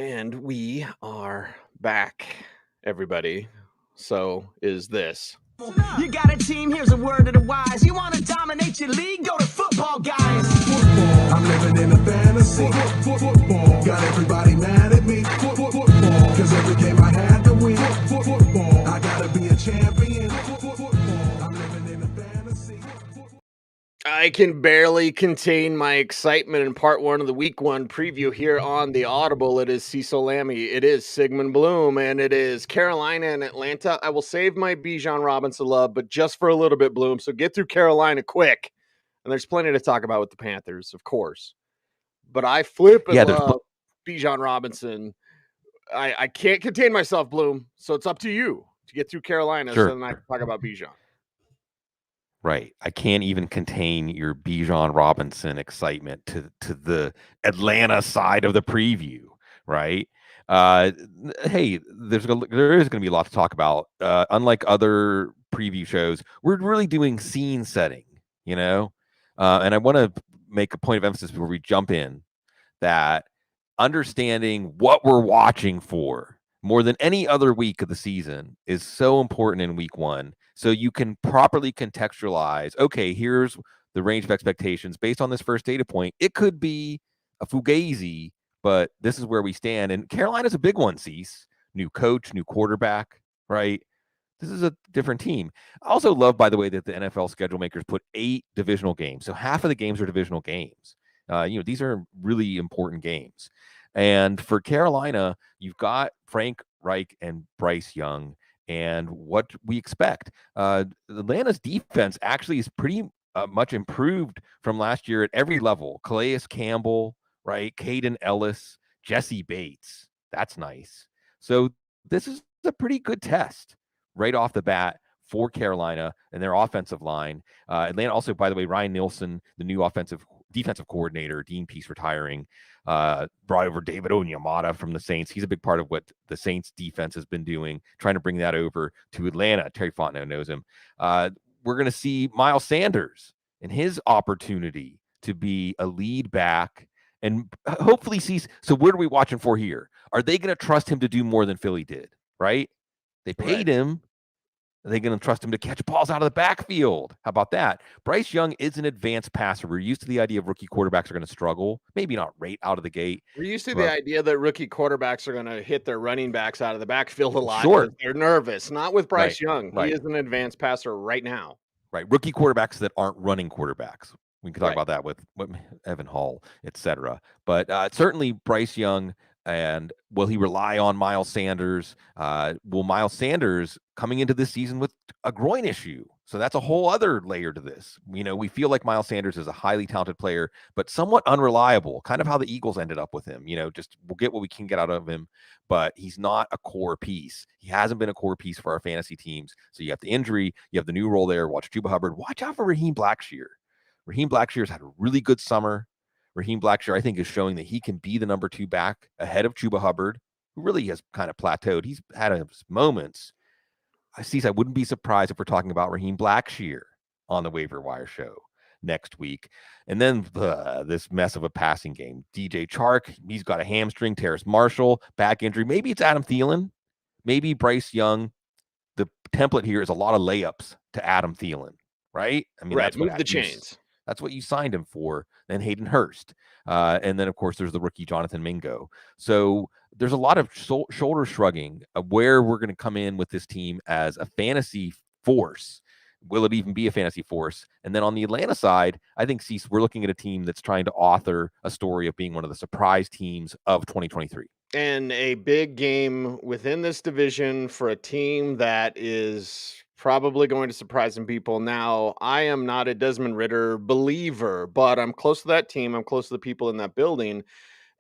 And we are back, everybody. So is this. You got a team, here's a word of the wise. You want to dominate your league? Go to football, guys. Football, I'm living in a fantasy. Football, got everybody mad at me. Football, cause every game I had to win. Football, I gotta be a champion. Football, I'm living in a fantasy. I can barely contain my excitement in part one of the week one preview here on the Audible. It is Cecil Lammey, it is Sigmund Bloom, and it is Carolina and Atlanta. I will save my Bijan Robinson love, but just for a little bit, Bloom. So get through Carolina quick. And there's plenty to talk about with the Panthers, of course. But I flip and love Bijan Robinson. I can't contain myself, Bloom. So it's up to you to get through Carolina so then I can talk about Bijan. Right. I can't even contain your Bijan Robinson excitement to the Atlanta side of the preview, right? Hey, there is going to be a lot to talk about. Unlike other preview shows, we're really doing scene setting, and I want to make a point of emphasis before we jump in that understanding what we're watching for more than any other week of the season is so important in week one. So you can properly contextualize, okay, here's the range of expectations based on this first data point. It could be a fugazi, but this is where we stand. And Carolina's a big one, Cease. New coach, new quarterback, right? This is a different team. I also love, by the way, that the NFL schedule makers put 8 divisional games. So half of the games are divisional games. These are really important games. And for Carolina, you've got Frank Reich and Bryce Young. And what we expect. Atlanta's defense actually is pretty much improved from last year at every level. Calais Campbell, right? Caden Ellis, Jesse Bates. That's nice. So this is a pretty good test right off the bat for Carolina and their offensive line. Atlanta also, by the way, Ryan Nielsen, the new defensive coordinator, Dean Pease retiring, brought over David Onyemata from the Saints. He's a big part of what the Saints defense has been doing, trying to bring that over to Atlanta. Terry Fontenot knows him. We're going to see Miles Sanders and his opportunity to be a lead back and hopefully see. So what are we watching for here? Are they going to trust him to do more than Philly did, right? They paid him. Are they going to trust him to catch balls out of the backfield? How about that? Bryce Young is an advanced passer. We're used to the idea of rookie quarterbacks are going to struggle, maybe not right out of the gate. We're used to the idea that rookie quarterbacks are going to hit their running backs out of the backfield a lot because they're nervous. Not with Bryce Young. He is an advanced passer right now. Right. Rookie quarterbacks that aren't running quarterbacks. We can talk about that with Evan Hall, et cetera. But certainly Bryce Young. And will he rely on Miles Sanders? Will Miles Sanders coming into this season with a groin issue? So that's a whole other layer to this. We feel like Miles Sanders is a highly talented player, but somewhat unreliable, kind of how the Eagles ended up with him. Just we'll get what we can get out of him, but he's not a core piece. He hasn't been a core piece for our fantasy teams. So you have the injury, you have the new role there. Watch Chuba Hubbard. Watch out for Raheem Blackshear. Raheem Blackshear's had a really good summer. Raheem Blackshear, I think, is showing that he can be the number 2 back ahead of Chuba Hubbard, who really has kind of plateaued. He's had his moments. I wouldn't be surprised if we're talking about Raheem Blackshear on the waiver wire show next week. And then this mess of a passing game. DJ Chark, he's got a hamstring. Terrace Marshall, back injury. Maybe it's Adam Thielen. Maybe Bryce Young. The template here is a lot of layups to Adam Thielen, right? I mean, that's move the chains. That's what you signed him for. Then Hayden Hurst. And then, of course, there's the rookie Jonathan Mingo. So there's a lot of shoulder shrugging of where we're going to come in with this team as a fantasy force. Will it even be a fantasy force? And then on the Atlanta side, I think we're looking at a team that's trying to author a story of being one of the surprise teams of 2023. And a big game within this division for a team that is probably going to surprise some people. Now, I am not a Desmond Ridder believer, but I'm close to that team. I'm close to the people in that building.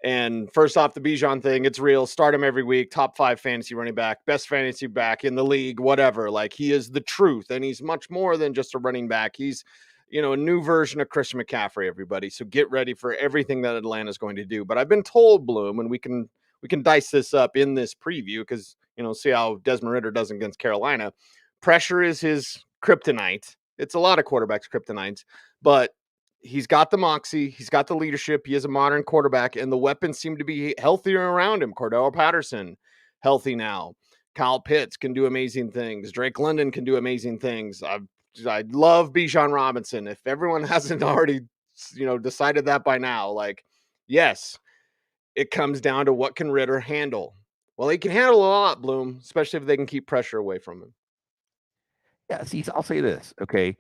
And first off, the Bijan thing, it's real. Start him every week. Top 5 fantasy running back, best fantasy back in the league, whatever. Like, he is the truth. And he's much more than just a running back. He's, a new version of Christian McCaffrey, everybody. So get ready for everything that Atlanta is going to do. But I've been told, Bloom, and we can dice this up in this preview because, see how Desmond Ridder does against Carolina. Pressure is his kryptonite. It's a lot of quarterbacks' kryptonites, but he's got the moxie, he's got the leadership, he is a modern quarterback, and the weapons seem to be healthier around him. Cordell Patterson, healthy now. Kyle Pitts can do amazing things. Drake London can do amazing things. I love Bijan Robinson. If everyone hasn't already, decided that by now, like, yes, it comes down to what can Ritter handle. Well, he can handle a lot, Bloom, especially if they can keep pressure away from him. Yeah, see, I'll say this, okay?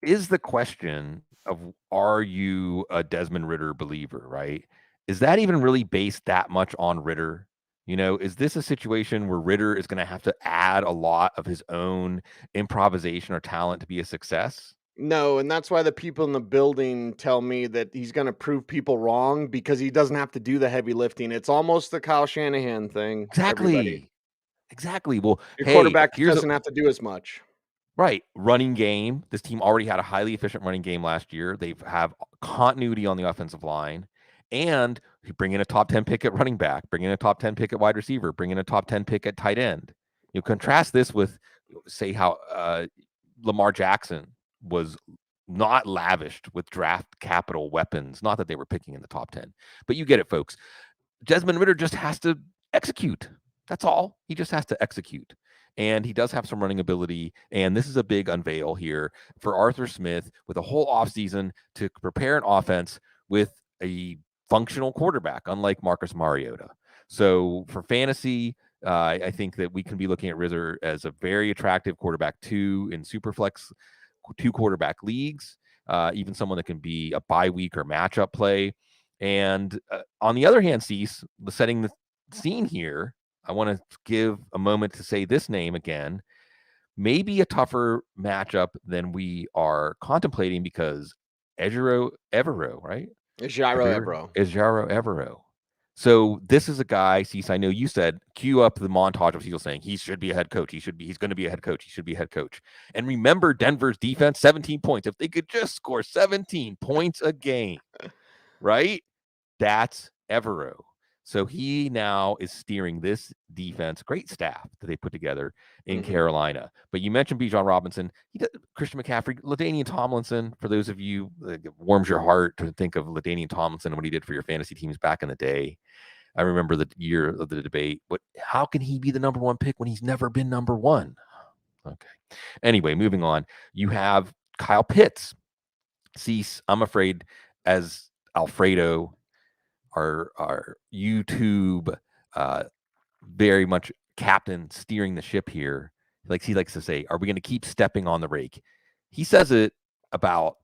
Is the question of are you a Desmond Ritter believer, right? Is that even really based that much on Ritter? Is this a situation where Ritter is going to have to add a lot of his own improvisation or talent to be a success? No, and that's why the people in the building tell me that he's going to prove people wrong because he doesn't have to do the heavy lifting. It's almost the Kyle Shanahan thing, everybody. Exactly. Exactly. Well, Your hey, quarterback here's a doesn't have to do as much. right running game. This team already had a highly efficient running game last year. They have continuity on the offensive line, and you bring in a top 10 pick at running back, bring in a top 10 pick at wide receiver, bring in a top 10 pick at tight end. You contrast this with, say, how Lamar Jackson was not lavished with draft capital weapons. Not that they were picking in the top 10, but you get it, folks. Desmond Ritter just has to execute. That's all. He just has to execute. And he does have some running ability. And this is a big unveil here for Arthur Smith with a whole offseason to prepare an offense with a functional quarterback, unlike Marcus Mariota. So for fantasy, I think that we can be looking at Ritter as a very attractive quarterback, two in Superflex, two quarterback leagues, even someone that can be a bye week or matchup play. And on the other hand, Cease, setting the scene here, I want to give a moment to say this name again. Maybe a tougher matchup than we are contemplating because Ejiro Evero, right? Ejiro Evero. So this is a guy, Cease, I know you said, cue up the montage of Cecil saying he should be a head coach. He's going to be a head coach. He should be a head coach. And remember Denver's defense, 17 points. If they could just score 17 points a game, right? That's Evero. So he now is steering this defense, great staff that they put together in Carolina. But you mentioned Bijan Robinson, Christian McCaffrey, LaDainian Tomlinson. For those of you, it warms your heart to think of LaDainian Tomlinson and what he did for your fantasy teams back in the day. I remember the year of the debate. But how can he be the number one pick when he's never been number one? Okay. Anyway, moving on. You have Kyle Pitts. Cease, I'm afraid, as Alfredo, our YouTube very much captain steering the ship here. Like he likes to say, are we going to keep stepping on the rake? He says it about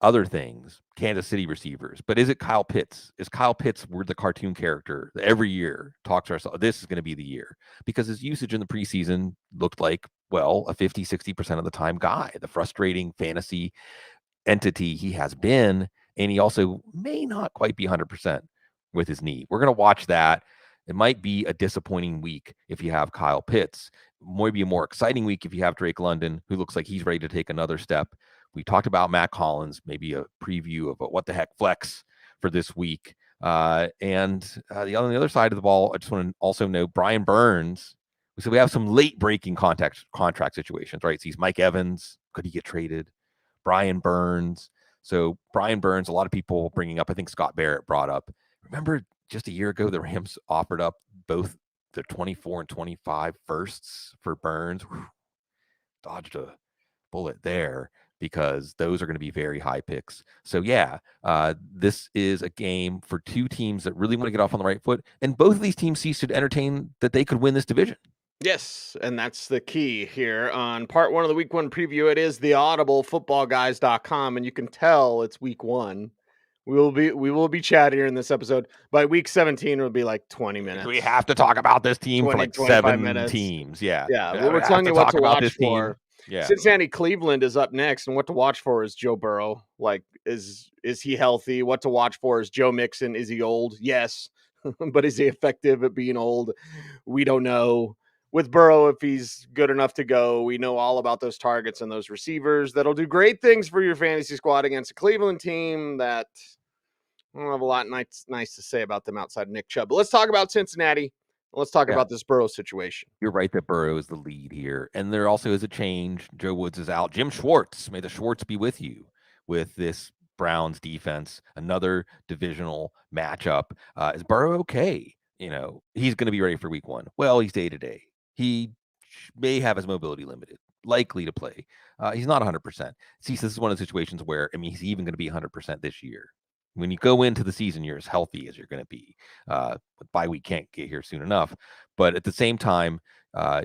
other things, Kansas City receivers, but is it Kyle Pitts? Is Kyle Pitts the cartoon character that every year talks to ourselves? This is going to be the year because his usage in the preseason looked like, well, a 50-60% of the time guy, the frustrating fantasy entity he has been. And he also may not quite be 100% with his knee. We're going to watch that. It might be a disappointing week if you have Kyle Pitts. Might be a more exciting week if you have Drake London, who looks like he's ready to take another step. We talked about Matt Collins, maybe a preview of a what the heck flex for this week. On the other side of the ball, I just want to also know Brian Burns. So we have some late breaking contract situations, right? So he's Mike Evans. Could he get traded? Brian Burns. So Brian Burns, a lot of people bringing up, I think Scott Barrett brought up, remember just a year ago, the Rams offered up both the 24 and 25 firsts for Burns. Whew, dodged a bullet there because those are going to be very high picks. So yeah, this is a game for two teams that really want to get off on the right foot. And both of these teams should entertain that they could win this division. Yes, and that's the key here on part one of the week one preview. It is the audiblefootballguys.com, and you can tell it's week one. We will be chattier in this episode. By week 17, it'll be like 20 minutes. We have to talk about this team 20, for like 25 7 minutes. teams. Yeah. Yeah, we're telling you what to watch for. Yeah. Cincinnati Cleveland is up next, and what to watch for is Joe Burrow. Like, is he healthy? What to watch for is Joe Mixon. Is he old? Yes. But is he effective at being old? We don't know. With Burrow, if he's good enough to go, we know all about those targets and those receivers that'll do great things for your fantasy squad against a Cleveland team that I don't have a lot nice to say about them outside of Nick Chubb. But let's talk about Cincinnati. Let's talk about this Burrow situation. You're right that Burrow is the lead here. And there also is a change. Joe Woods is out. Jim Schwartz, may the Schwartz be with you with this Browns defense, another divisional matchup. Is Burrow okay? He's going to be ready for week 1. Well, he's day to day. He may have his mobility limited, likely to play. He's not 100%. See, this is one of the situations where, he's even going to be 100% this year. When you go into the season, you're as healthy as you're going to be. Bye week can't get here soon enough. But at the same time,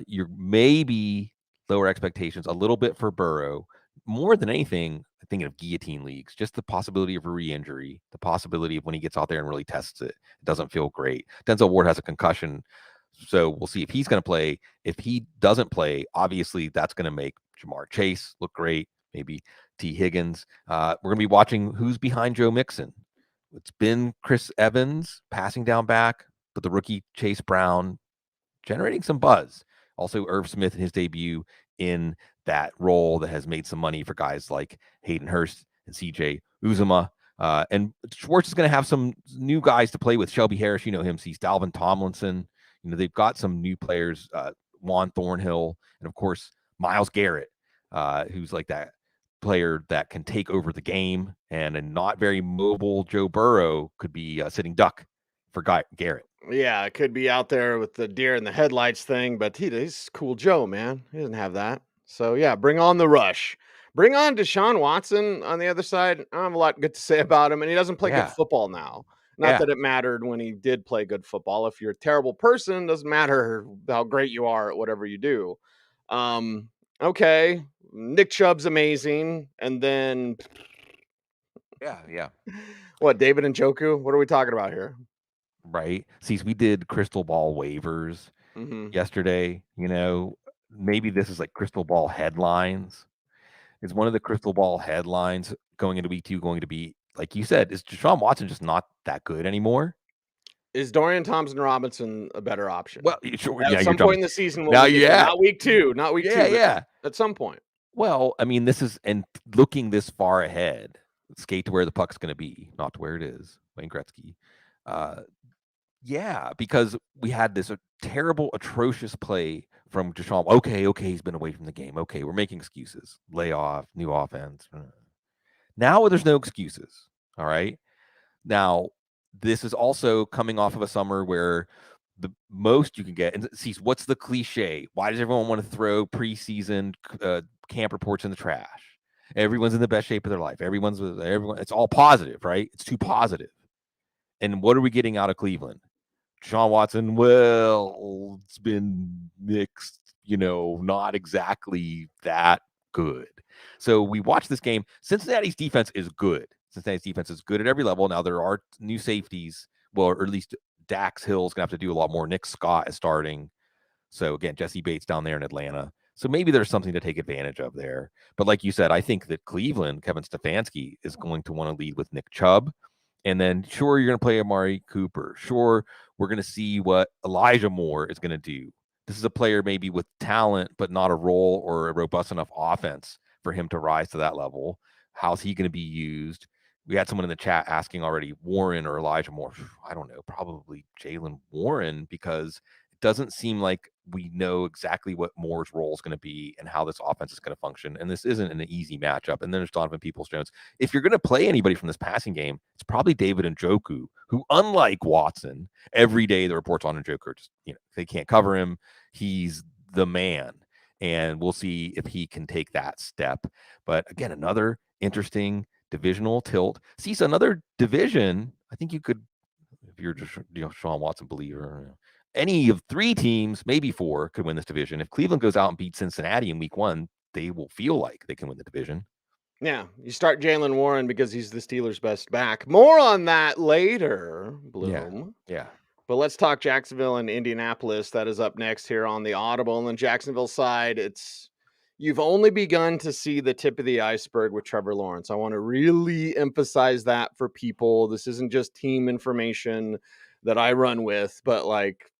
you're maybe lower expectations a little bit for Burrow. More than anything, I'm thinking of guillotine leagues, just the possibility of a re-injury, the possibility of when he gets out there and really tests it, it doesn't feel great. Denzel Ward has a concussion, so we'll see if he's going to play. If he doesn't play, obviously that's going to make Jamar Chase look great, maybe T. Higgins. We're going to be watching who's behind Joe Mixon. It's been Chris Evans passing down back, but the rookie Chase Brown generating some buzz. Also, Irv Smith in his debut in that role that has made some money for guys like Hayden Hurst and CJ Uzuma. And Schwartz is going to have some new guys to play with. Shelby Harris, him. Sees Dalvin Tomlinson. They've got some new players, Juan Thornhill, and of course, Myles Garrett, who's like that player that can take over the game. And a not very mobile Joe Burrow could be a sitting duck for Garrett. Yeah, it could be out there with the deer in the headlights thing, but he's cool Joe, man. He doesn't have that. So, yeah, bring on the rush. Bring on Deshaun Watson on the other side. I don't have a lot good to say about him, and he doesn't play good football now. Not that it mattered when he did play good football. If you're a terrible person, doesn't matter how great you are at whatever you do. Okay, Nick Chubb's amazing, and then Yeah. what? David Njoku? What are we talking about here? Right. See, we did crystal ball waivers yesterday. Maybe this is like crystal ball headlines. Is one of the crystal ball headlines going into week 2 going to be, like you said, is Deshaun Watson just not that good anymore? Is Dorian Thompson-Robinson a better option? Well, sure. At some point in the season, Now, not week 2, not week 2, but at some point. Well, this is, and looking this far ahead, skate to where the puck's going to be, not to where it is. Wayne Gretzky. Yeah, because we had this terrible, atrocious play from Deshaun. Okay, he's been away from the game. Okay, we're making excuses. Layoff, new offense. Now there's no excuses. All right. Now, this is also coming off of a summer where the most you can get, and see, what's the cliche? Why does everyone want to throw preseason camp reports in the trash? Everyone's in the best shape of their life. Everyone. It's all positive, right? It's too positive. And what are we getting out of Cleveland? Deshaun Watson, well, it's been mixed, not exactly that good. So we watch this game. Cincinnati's defense is good. Cincinnati's defense is good at every level. Now, there are new safeties. Well, or at least Dax Hill's going to have to do a lot more. Nick Scott is starting. So, again, Jesse Bates down there in Atlanta. So maybe there's something to take advantage of there. But like you said, I think that Cleveland, Kevin Stefanski, is going to want to lead with Nick Chubb. And then, sure, you're going to play Amari Cooper. Sure, we're going to see what Elijah Moore is going to do. This is a player maybe with talent, but not a role or a robust enough offense for him to rise to that level. How's he going to be used? We had someone in the chat asking already, Warren or Elijah Moore. I don't know, probably Jaylen Warren, because it doesn't seem like we know exactly what Moore's role is going to be and how this offense is going to function. And this isn't an easy matchup. And then there's Donovan Peoples-Jones. If you're going to play anybody from this passing game, it's probably David Njoku, who, unlike Watson, every day the reports on Njoku, just, they can't cover him. He's the man. And we'll see if he can take that step. But again, another interesting divisional tilt. See, so another division, I think you could, if you're just Sean Watson believer, any of 3 teams, maybe 4, could win this division. If Cleveland goes out and beats Cincinnati in week 1, they will feel like they can win the division. Yeah, you start Jaylen Warren because he's the Steelers' best back. More on that later, Bloom. Yeah. But let's talk Jacksonville and Indianapolis. That is up next here on the Audible. And on Jacksonville side, you've only begun to see the tip of the iceberg with Trevor Lawrence. I want to really emphasize that for people. This isn't just team information that I run with, but like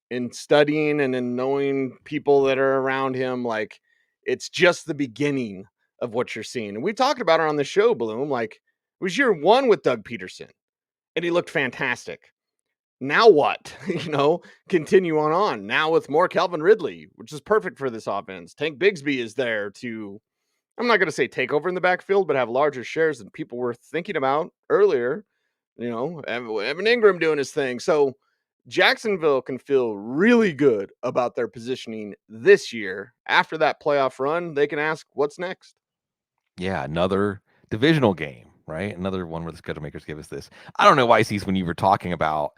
in studying and in knowing people that are around him, like it's just the beginning of what you're seeing. And we talked about it on the show, Bloom. Like it was year 1 with Doug Peterson and he looked fantastic. Now what? Continue on. Now with more Calvin Ridley, which is perfect for this offense. Tank Bigsby is there to, I'm not going to say take over in the backfield, but have larger shares than people were thinking about earlier. Evan Ingram doing his thing. So Jacksonville can feel really good about their positioning this year. After that playoff run, they can ask, what's next? Yeah, another divisional game, right? Another one where the schedule makers give us this. I don't know why, Cease, when you were talking about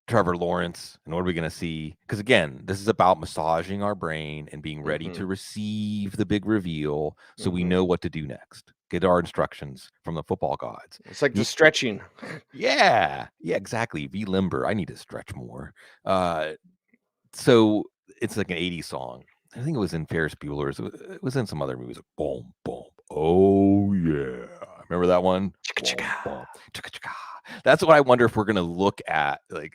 Trevor Lawrence and what are we going to see? Because again, this is about massaging our brain and being ready to receive the big reveal so we know what to do next. Get our instructions from the football gods. It's like the stretching. Yeah, exactly. Be limber. I need to stretch more. So it's like an 80s song. I think it was in Ferris Bueller's. It was in some other movies. Like, boom, boom. Oh, yeah. Remember that one? Boom, boom. That's what I wonder if we're going to look at, like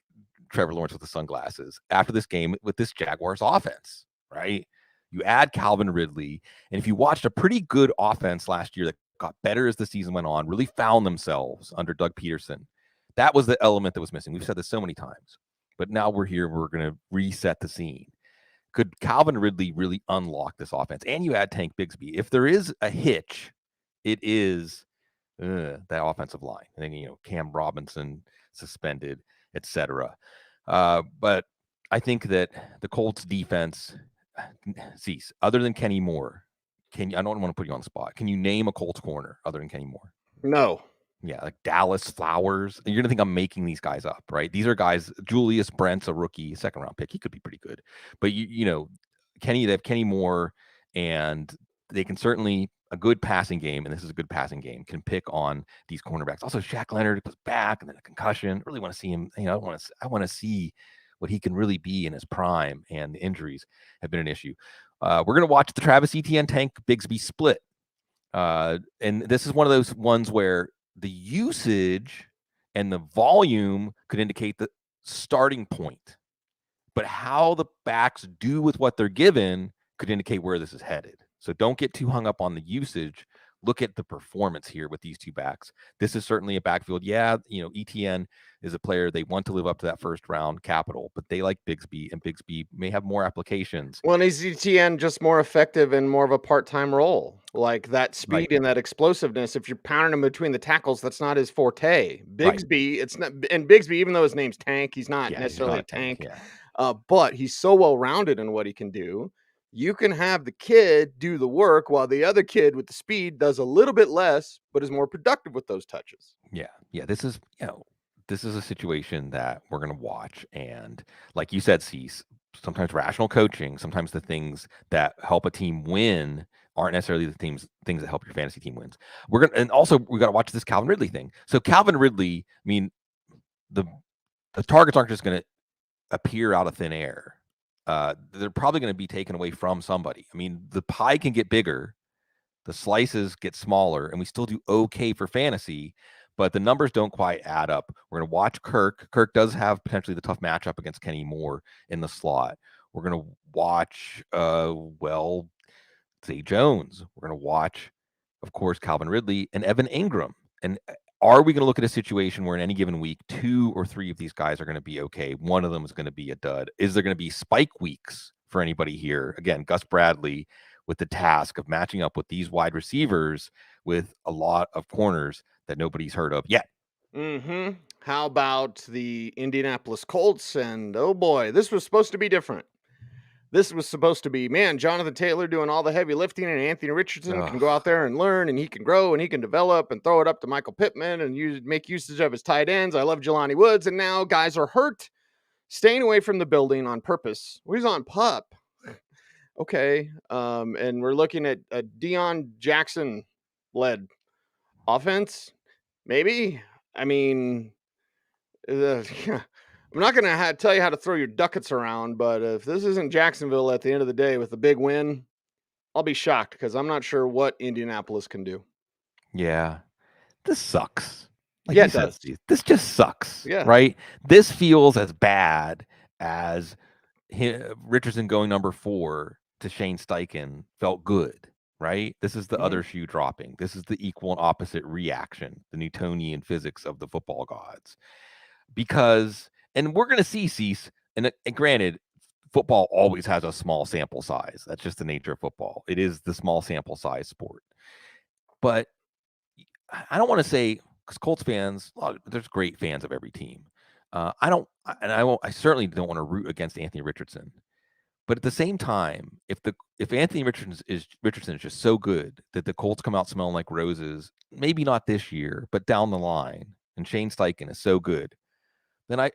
Trevor Lawrence with the sunglasses after this game with this Jaguars offense, right? You add Calvin Ridley, and if you watched a pretty good offense last year that got better as the season went on, really found themselves under Doug Peterson, that was the element that was missing. We've said this so many times, but now we're here. We're going to reset the scene. Could Calvin Ridley really unlock this offense? And you add Tank Bigsby. If there is a hitch, it is that offensive line. And then, Cam Robinson suspended, etc. But I think that the Colts defense, Cease, other than Kenny Moore, I don't want to put you on the spot. Can you name a Colts corner other than Kenny Moore? No. Yeah, like Dallas Flowers. And you're going to think I'm making these guys up, right? These are guys. Julius Brent's a rookie, second-round pick. He could be pretty good. But, they have Kenny Moore, and they can certainly a good passing game, and this is a good passing game, can pick on these cornerbacks. Also, Shaq Leonard was back, and then a concussion. Really want to see him. I want to see what he can really be in his prime, and the injuries have been an issue. We're going to watch the Travis Etienne Tank Bigsby split. And this is one of those ones where the usage and the volume could indicate the starting point, but how the backs do with what they're given could indicate where this is headed. So don't get too hung up on the usage. Look at the performance here with these two backs. This is certainly a backfield. Yeah, ETN is a player. They want to live up to that first round capital, but they like Bigsby, and Bigsby may have more applications. Well, and is ETN just more effective in more of a part-time role? Like that speed and that explosiveness, if you're pounding him between the tackles, that's not his forte. Bigsby, it's not, and Bigsby, even though his name's Tank, he's not necessarily a tank. But he's so well-rounded in what he can do. You can have the kid do the work while the other kid with the speed does a little bit less, but is more productive with those touches. Yeah. This is a situation that we're going to watch. And like you said, Cease, sometimes rational coaching, sometimes the things that help a team win aren't necessarily the things that help your fantasy team wins. And also we got to watch this Calvin Ridley thing. So Calvin Ridley, I mean, the targets aren't just going to appear out of thin air. They're probably going to be taken away from somebody. I mean, the pie can get bigger, the slices get smaller, and we still do okay for fantasy, but the numbers don't quite add up. We're going to watch Kirk. Kirk does have potentially the tough matchup against Kenny Moore in the slot. We're going to watch, Zay Jones. We're going to watch, of course, Calvin Ridley and Evan Ingram. And are we going to look at a situation where in any given week, 2 or 3 of these guys are going to be okay? One of them is going to be a dud. Is there going to be spike weeks for anybody here? Again, Gus Bradley with the task of matching up with these wide receivers with a lot of corners that nobody's heard of yet. How about the Indianapolis Colts? And oh boy, this was supposed to be different. This was supposed to be, man, Jonathan Taylor doing all the heavy lifting, and Anthony Richardson can go out there and learn, and he can grow, and he can develop, and throw it up to Michael Pittman, and make usage of his tight ends. I love Jelani Woods, and now guys are hurt, staying away from the building on purpose. Well, he's on PUP. Okay, and we're looking at a Deion Jackson-led offense, maybe. I mean, I'm not going to tell you how to throw your ducats around, but if this isn't Jacksonville at the end of the day with a big win, I'll be shocked because I'm not sure what Indianapolis can do. Yeah, this sucks. Like it does. This just sucks. Yeah. Right? This feels as bad as Richardson going number 4 to Shane Steichen felt good. Right? This is the other shoe dropping. This is the equal and opposite reaction, the Newtonian physics of the football gods. Because, and we're going to see, Cease, and granted, football always has a small sample size. That's just the nature of football. It is the small sample size sport. But I don't want to say, because Colts fans, there's great fans of every team. I don't, and I won't. I certainly don't want to root against Anthony Richardson. But at the same time, if Anthony Richardson is just so good that the Colts come out smelling like roses, maybe not this year, but down the line, and Shane Steichen is so good, then I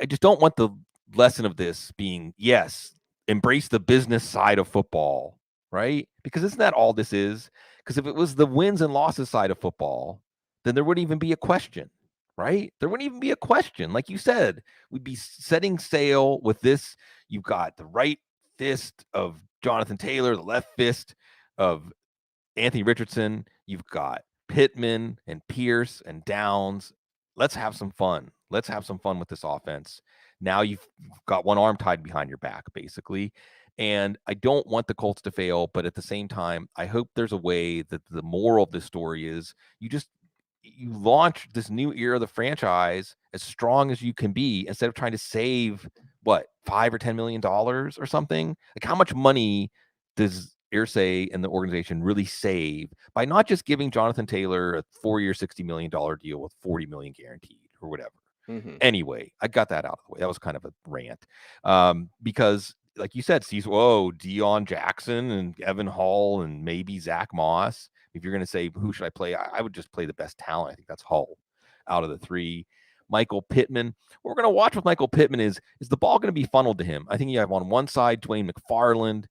just don't want the lesson of this being, yes, embrace the business side of football, right? Because isn't that all this is? Because if it was the wins and losses side of football, then there wouldn't even be a question, right? There wouldn't even be a question. Like you said, we'd be setting sail with this. You've got the right fist of Jonathan Taylor, the left fist of Anthony Richardson. You've got Pittman and Pierce and Downs. Let's have some fun. Let's have some fun with this offense. Now you've got one arm tied behind your back, basically. And I don't want the Colts to fail, but at the same time, I hope there's a way that the moral of this story is you launch this new era of the franchise as strong as you can be instead of trying to save what, $5 or $10 million or something. Like, how much money does Irsay and the organization really save by not just giving Jonathan Taylor a 4-year, $60 million deal with $40 million guaranteed or whatever? Anyway, I got that out of the way. That was kind of a rant. Because like you said, Cecil, Deion Jackson and Evan Hall and maybe Zach Moss. If you're going to say, who should I play? I would just play the best talent. I think that's Hull out of the three. Michael Pittman. What we're going to watch with Michael Pittman is the ball going to be funneled to him? I think you have on one side Dwayne McFarland,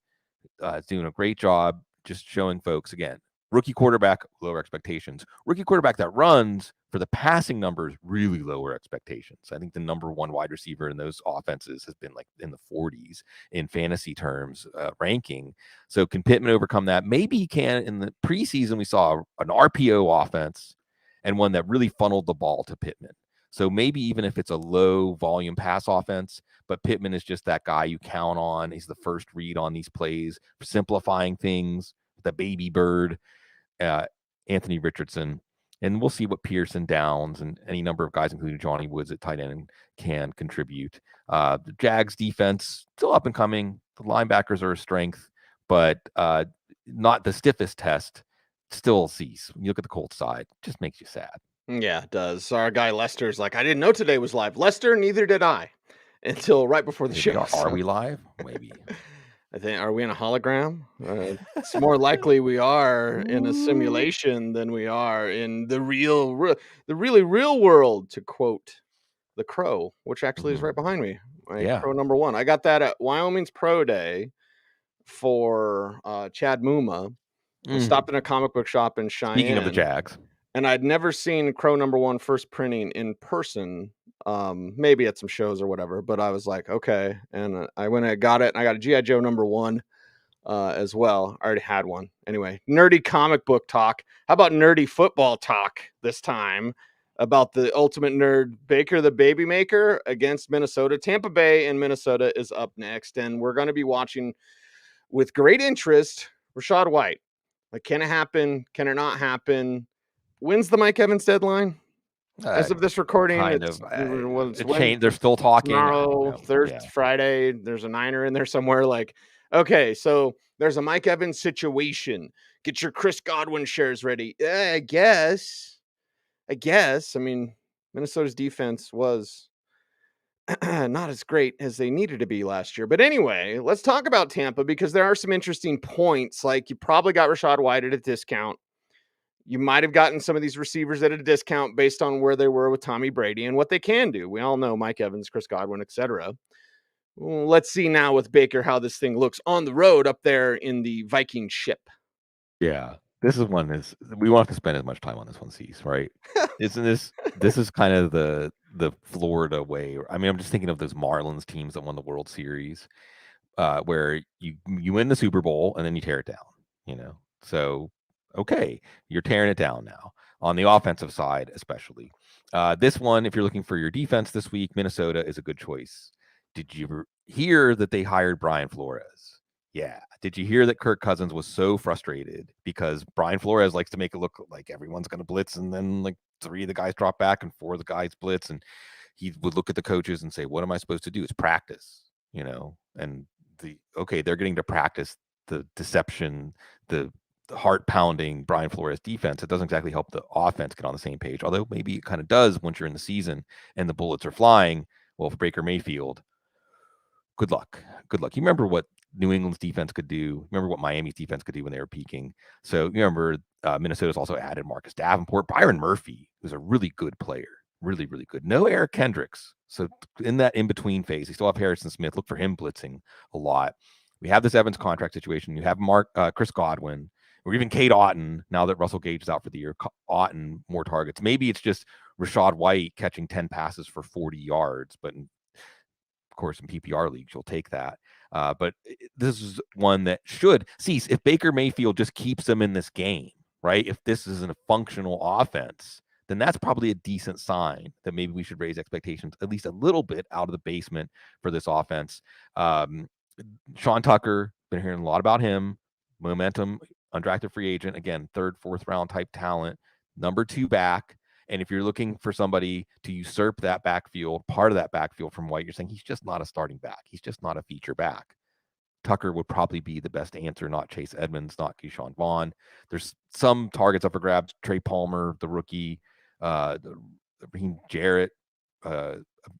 doing a great job just showing folks, again, rookie quarterback, lower expectations. Rookie quarterback that runs for the passing numbers, really lower expectations. I think the number one wide receiver in those offenses has been like in the 40s in fantasy terms ranking. So can Pittman overcome that? Maybe he can. In the preseason, we saw an RPO offense and one that really funneled the ball to Pittman. So maybe even if it's a low volume pass offense, but Pittman is just that guy you count on. He's the first read on these plays, simplifying things, the baby bird, Anthony Richardson. And we'll see what Pearson, Downs, and any number of guys, including Johnny Woods at tight end, can contribute. The Jags defense, still up and coming. The linebackers are a strength, but not the stiffest test. Still Cease. When you look at the Colts side, it just makes you sad. Yeah, it does. Our guy Lester's like, I didn't know today was live. Lester, neither did I until right before the show. Are we live? Maybe. I think, are we in a hologram? It's more likely we are in a simulation than we are in the really real world, to quote the Crow, which actually is right behind me. Crow number one. I got that at Wyoming's Pro Day for Chad Muma. Stopped in a comic book shop in Cheyenne. Speaking of the Jags. And I'd never seen Crow number one first printing in person, maybe at some shows or whatever, but I was like, okay. And I went and got it, and I got a G.I. Joe number one as well. I already had one. Anyway, nerdy comic book talk. How about nerdy football talk this time about the ultimate nerd, Baker the Baby Maker against Minnesota. Tampa Bay and Minnesota is up next, and we're going to be watching with great interest Rachaad White. Like, can it happen? Can it not happen? When's the Mike Evans deadline? As of this recording, they're still talking. Tomorrow, Thursday, Friday, there's a Niner in there somewhere. Like, okay, so there's a Mike Evans situation. Get your Chris Godwin shares ready. I guess. I mean, Minnesota's defense was not as great as they needed to be last year. But anyway, let's talk about Tampa, because there are some interesting points. Like, you probably got Rachaad White at a discount. You might have gotten some of these receivers at a discount based on where they were with Tommy Brady and what they can do. We all know Mike Evans, Chris Godwin, etc. Well, let's see now with Baker how this thing looks on the road up there in the Viking ship. Yeah, this is we won't have to spend as much time on this one, Cease, right? Isn't this is kind of the Florida way. I mean, I'm just thinking of those Marlins teams that won the World Series, where you win the Super Bowl and then you tear it down, So okay, you're tearing it down now on the offensive side, especially. This one, if you're looking for your defense this week, Minnesota is a good choice. Did you hear that they hired Brian Flores? Yeah. Did you hear that Kirk Cousins was so frustrated because Brian Flores likes to make it look like everyone's going to blitz, and then like 3 of the guys drop back and 4 of the guys blitz, and he would look at the coaches and say, what am I supposed to do? It's practice. and they're getting to practice the deception, the heart pounding Brian Flores defense. It doesn't exactly help the offense get on the same page, although maybe it kind of does once you're in the season and the bullets are flying. Well, for Baker Mayfield, good luck. Good luck. You remember what New England's defense could do. Remember what Miami's defense could do when they were peaking. So you remember Minnesota's also added Marcus Davenport, Byron Murphy, who's a really good player, really, really good. No Eric Kendricks. So in that in-between phase, they still have Harrison Smith. Look for him blitzing a lot. We have this Evans contract situation. You have Chris Godwin, or even Cade Otton. Now that Russell Gage is out for the year, Otton more targets. Maybe it's just Rashad White catching 10 passes for 40 yards, but of course, in PPR leagues, you'll take that. But this is one that should cease if Baker Mayfield just keeps them in this game, right? If this isn't a functional offense, then that's probably a decent sign that maybe we should raise expectations at least a little bit out of the basement for this offense. Sean Tucker, been hearing a lot about him. Momentum, undrafted free agent, again, third, fourth round type talent, number 2 back. And if you're looking for somebody to usurp that backfield, part of that backfield from White, you're saying he's just not a starting back. He's just not a feature back. Tucker would probably be the best answer, not Chase Edmonds, not Keyshawn Vaughn. There's some targets up for grabs. Trey Palmer, the rookie, Raheem Jarrett,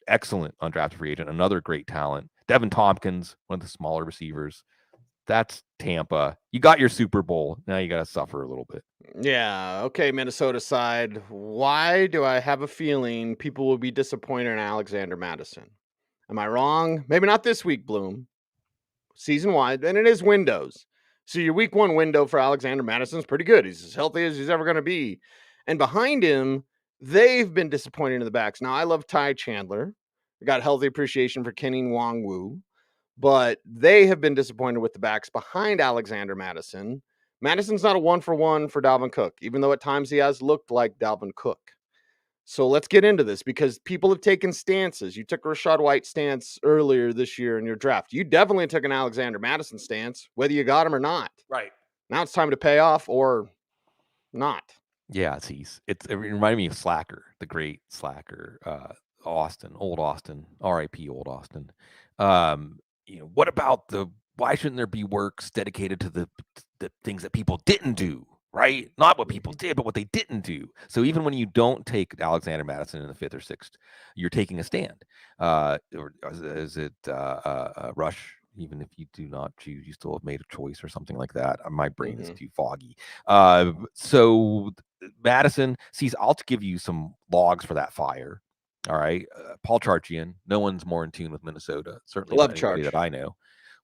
excellent undrafted free agent, another great talent. Devin Tompkins, one of the smaller receivers. That's Tampa. You got your Super Bowl. Now you got to suffer a little bit. Yeah. Okay, Minnesota side. Why do I have a feeling people will be disappointed in Alexander Madison? Am I wrong? Maybe not this week, Bloom. Season wide, and it is windows. So your week 1 window for Alexander Madison is pretty good. He's as healthy as he's ever going to be. And behind him, they've been disappointed in the backs. Now, I love Ty Chandler. I got healthy appreciation for Kenny Nwangwu. But they have been disappointed with the backs behind Alexander Madison. Madison's not a 1-for-1 for Dalvin Cook, even though at times he has looked like Dalvin Cook. So let's get into this because people have taken stances. You took a Rashad White stance earlier this year in your draft. You definitely took an Alexander Madison stance, whether you got him or not. Right. Now it's time to pay off or not. Yeah, it reminded me of Slacker, the great Slacker, old Austin, R.I.P. old Austin. What about why shouldn't there be works dedicated to the things that people didn't do, right? Not what people did, but what they didn't do. So even when you don't take Alexander Madison in the 5th or 6th, you're taking a stand. Or is it Rush? Even if you do not choose, you still have made a choice or something like that. My brain is too foggy. So Madison, I'll give you some logs for that fire. All right. Paul Charchian, no one's more in tune with Minnesota. Certainly Love not anybody Charch. that I know.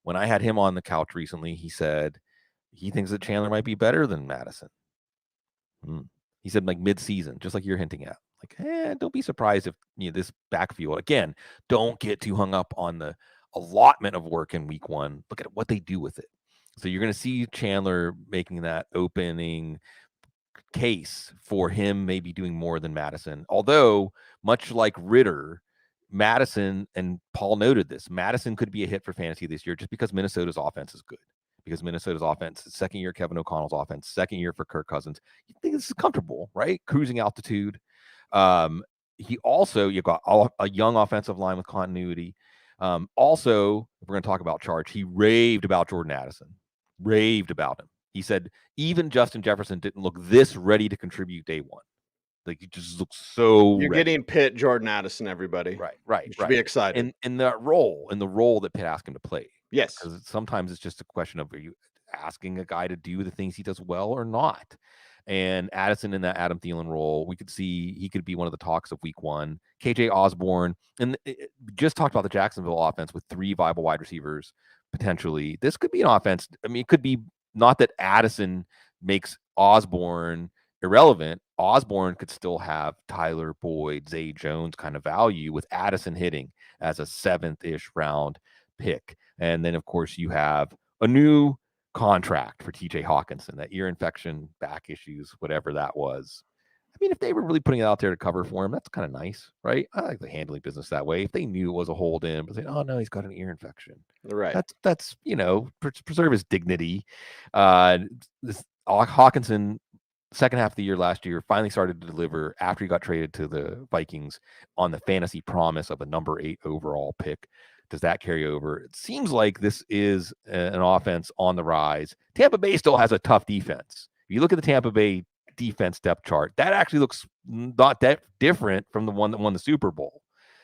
When I had him on the couch recently, he said he thinks that Chandler might be better than Madison. He said like mid-season, just like you're hinting at. Like, don't be surprised if this backfield, again, don't get too hung up on the allotment of work in week 1. Look at what they do with it. So you're going to see Chandler making that opening case for him maybe doing more than Madison. Although, much like Ritter, Madison, and Paul noted this, Madison could be a hit for fantasy this year just because Minnesota's offense is good. Because Minnesota's offense, second year Kevin O'Connell's offense, second year for Kirk Cousins. You think this is comfortable, right? Cruising altitude. You got a young offensive line with continuity. Also, if we're going to talk about Charge, he raved about Jordan Addison. Raved about him. He said even Justin Jefferson didn't look this ready to contribute day 1. Like he just looks so. You're ready. getting Pitt, Jordan Addison, everybody. Right. You should be excited. In the role that Pitt asked him to play. Yes. Because sometimes it's just a question of, are you asking a guy to do the things he does well or not? And Addison in that Adam Thielen role, we could see he could be one of the talks of week 1. KJ Osborne, and just talked about the Jacksonville offense with 3 viable wide receivers potentially. This could be an offense. I mean, it could be not that Addison makes Osborne irrelevant. Osborne could still have Tyler Boyd, Zay Jones kind of value with Addison hitting as a 7th-ish round pick. And then, of course, you have a new contract for TJ Hawkinson, that ear infection, back issues, whatever that was. I mean, if they were really putting it out there to cover for him, that's kind of nice, right? I like the handling business that way. If they knew it was a hold in, but say, oh no, he's got an ear infection. Right. That's preserve his dignity. This Hawkinson second half of the year last year, finally started to deliver after he got traded to the Vikings on the fantasy promise of a number 8 overall pick. Does that carry over? It seems like this is an offense on the rise. Tampa Bay still has a tough defense. If you look at the Tampa Bay defense depth chart, that actually looks not that different from the one that won the Super Bowl.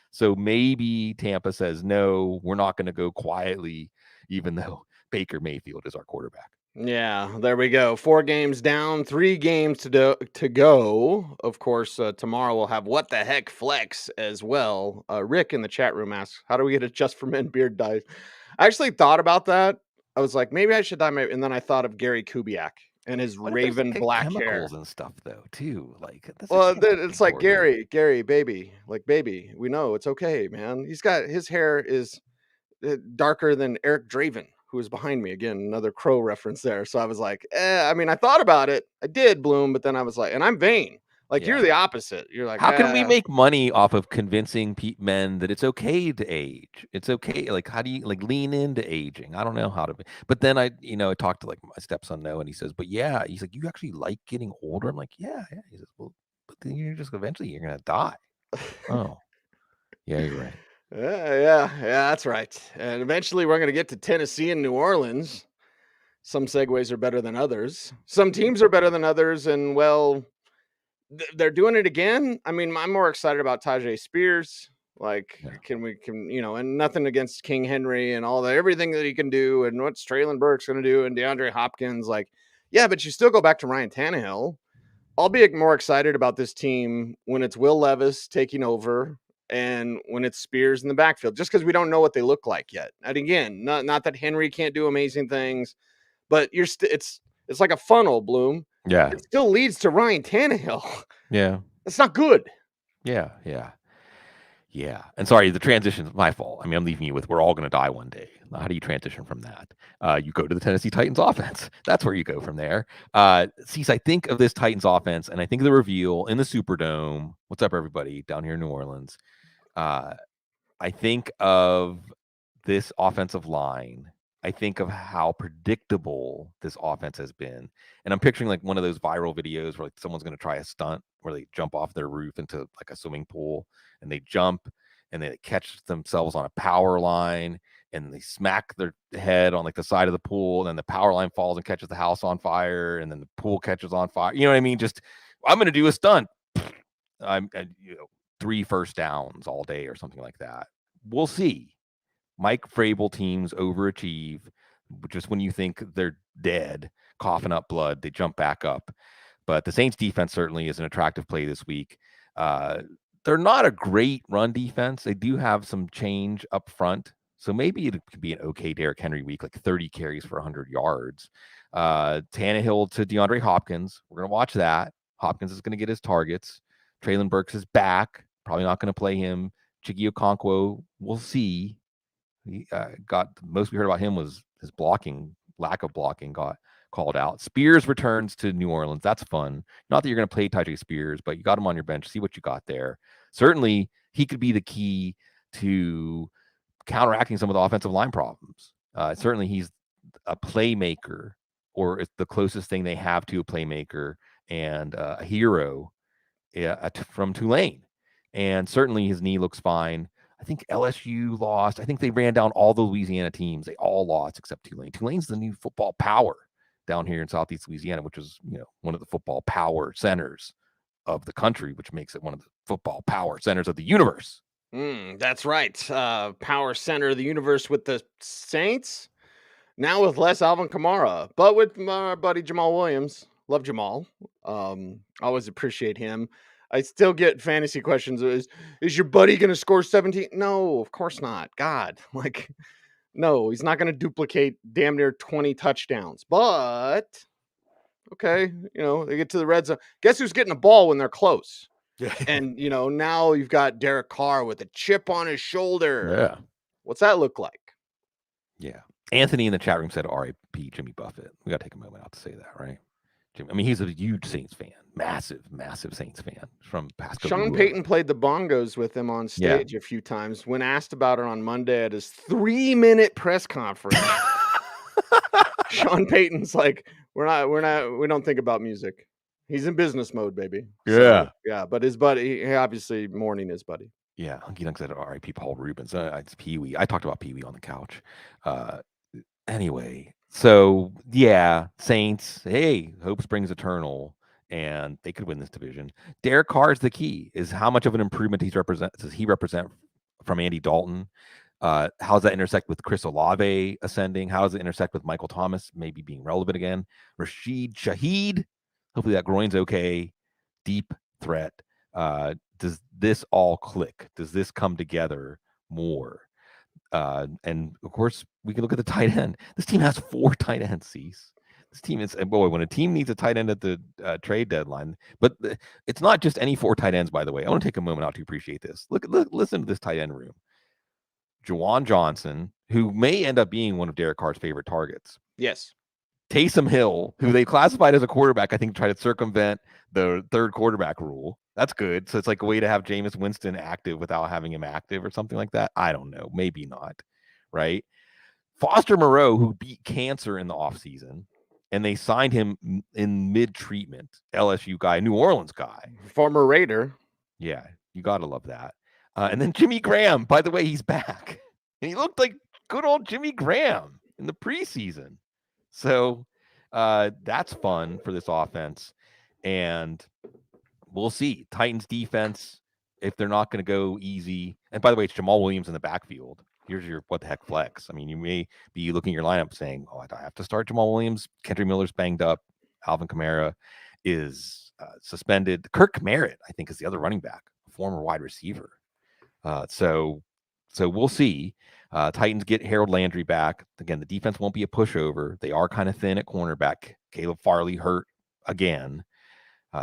So maybe Tampa says, no, we're not going to go quietly, even though Baker Mayfield is our quarterback. Yeah, there we go. 4 games down, 3 games to go. Of course, tomorrow we'll have What the Heck Flex as well. Rick in the chat room asks, how do we get a Just for Men beard dye? I actually thought about that. I was like, maybe I should dye my... And then I thought of Gary Kubiak and his What if there's, raven like, black chemicals hair. and stuff though too? Like that's Well, it's like, Gary, baby. Like, baby, we know it's okay, man. His hair is darker than Eric Draven, who is behind me. Again, another Crow reference there. So I was like, I mean, I thought about it. I did, Bloom, but then I was like, and I'm vain. Like, you're Yeah. the opposite. You're like, How can we make money off of convincing men that it's okay to age? It's okay. Like, how do you like lean into aging? I don't know how to. But then I talked to like my stepson Noah, and he says, but yeah, he's like, you actually like getting older? I'm like, yeah. He says, well, but then you're just eventually you're gonna die. Oh, yeah, you're right. Yeah, that's right. And eventually we're going to get to Tennessee and New Orleans. Some segues are better than others. Some teams are better than others. And well, they're doing it again. I mean, I'm more excited about Tajay Spears. Like, Yeah. and nothing against King Henry and everything that he can do and what Traylon Burke's going to do and DeAndre Hopkins. Like, yeah, but you still go back to Ryan Tannehill. I'll be more excited about this team when it's Will Levis taking over and when it's Spears in the backfield, just because we don't know what they look like yet. And again, not that Henry can't do amazing things, but it's like a funnel, Bloom. Yeah. It still leads to Ryan Tannehill. Yeah. That's not good. Yeah. And sorry, the transition's my fault. I mean, I'm leaving you with we're all going to die one day. How do you transition from that? You go to the Tennessee Titans offense. That's where you go from there. Cecil, I think of this Titans offense, and I think of the reveal in the Superdome. What's up, everybody, down here in New Orleans? I think of this offensive line. I think of how predictable this offense has been. And I'm picturing like one of those viral videos where like someone's going to try a stunt where they jump off their roof into like a swimming pool and they jump and they catch themselves on a power line and they smack their head on like the side of the pool and then the power line falls and catches the house on fire and then the pool catches on fire. You know what I mean? Just, I'm going to do a stunt. 3 first downs all day or something like that. We'll see. Mike Vrabel teams overachieve. Just when you think they're dead, coughing up blood, they jump back up. But the Saints defense certainly is an attractive play this week. They're not a great run defense. They do have some change up front. So maybe it could be an okay Derrick Henry week, like 30 carries for 100 yards. Tannehill to DeAndre Hopkins. We're going to watch that. Hopkins is going to get his targets. Traylon Burks is back. Probably not going to play him. Chiggy Okonkwo, we'll see. He got the most we heard about him was his lack of blocking got called out. Spears returns to New Orleans. That's fun. Not that you're going to play Tajay Spears, but you got him on your bench. See what you got there. Certainly, he could be the key to counteracting some of the offensive line problems. Certainly, he's a playmaker, or it's the closest thing they have to a playmaker and a hero from Tulane. And certainly, his knee looks fine. I think LSU lost. I think they ran down all the Louisiana teams. They all lost except Tulane. Tulane's the new football power down here in Southeast Louisiana, which is, one of the football power centers of the country, which makes it one of the football power centers of the universe. That's right. Power center of the universe with the Saints. Now with less Alvin Kamara, but with my buddy Jamal Williams. Love Jamal. Always appreciate him. I still get fantasy questions. Is your buddy going to score 17? No, of course not. God, no, he's not going to duplicate damn near 20 touchdowns. But, okay, they get to the red zone. Guess who's getting the ball when they're close? Yeah. And, now you've got Derek Carr with a chip on his shoulder. Yeah. What's that look like? Yeah. Anthony in the chat room said R.I.P. Jimmy Buffett. We got to take a moment out to say that, right? I mean, he's a huge Saints fan. Massive Saints fan from Pascagoula. Sean Payton played the bongos with him on stage a few times. When asked about it on Monday at his 3-minute press conference, Sean Payton's like, we don't think about music. He's in business mode, baby. Yeah. So, yeah, but his buddy, he obviously mourning his buddy. Yeah, Hunky Dunk said R.I.P. Paul Rubens. It's Pee Wee. I talked about Pee Wee on the couch. Anyway, so yeah, Saints. Hey, hope springs eternal, and they could win this division. Derek Carr is the key. Is how much of an improvement does he represent from Andy Dalton? How does that intersect with Chris Olave ascending? How does it intersect with Michael Thomas maybe being relevant again? Rashid Shaheed, hopefully that groin's okay. Deep threat. Does this all click? Does this come together more? And of course, we can look at the tight end. This team has 4 tight ends, Cease. This team is, boy, when a team needs a tight end at the trade deadline, but it's not just any 4 tight ends, by the way. I want to take a moment out to appreciate this. Listen to this tight end room. Juwan Johnson, who may end up being one of Derek Carr's favorite targets. Yes. Taysom Hill, who they classified as a quarterback, I think, tried to circumvent the 3rd quarterback rule. That's good. So it's like a way to have Jameis Winston active without having him active or something like that. I don't know. Maybe not. Right? Foster Moreau, who beat cancer in the offseason, and they signed him in mid-treatment. LSU guy, New Orleans guy. Former Raider. Yeah, you got to love that. And then Jimmy Graham, by the way, he's back. And he looked like good old Jimmy Graham in the preseason. So that's fun for this offense. And we'll see. Titans defense, if they're not going to go easy. And by the way, it's Jamal Williams in the backfield. Here's your what the heck flex. I mean, you may be looking at your lineup saying, oh, I have to start Jamal Williams. Kendry Miller's banged up. Alvin Kamara is suspended. Kirk Merritt, I think, is the other running back, a former wide receiver. So we'll see. Titans get Harold Landry back. Again, the defense won't be a pushover. They are kind of thin at cornerback. Caleb Farley hurt again.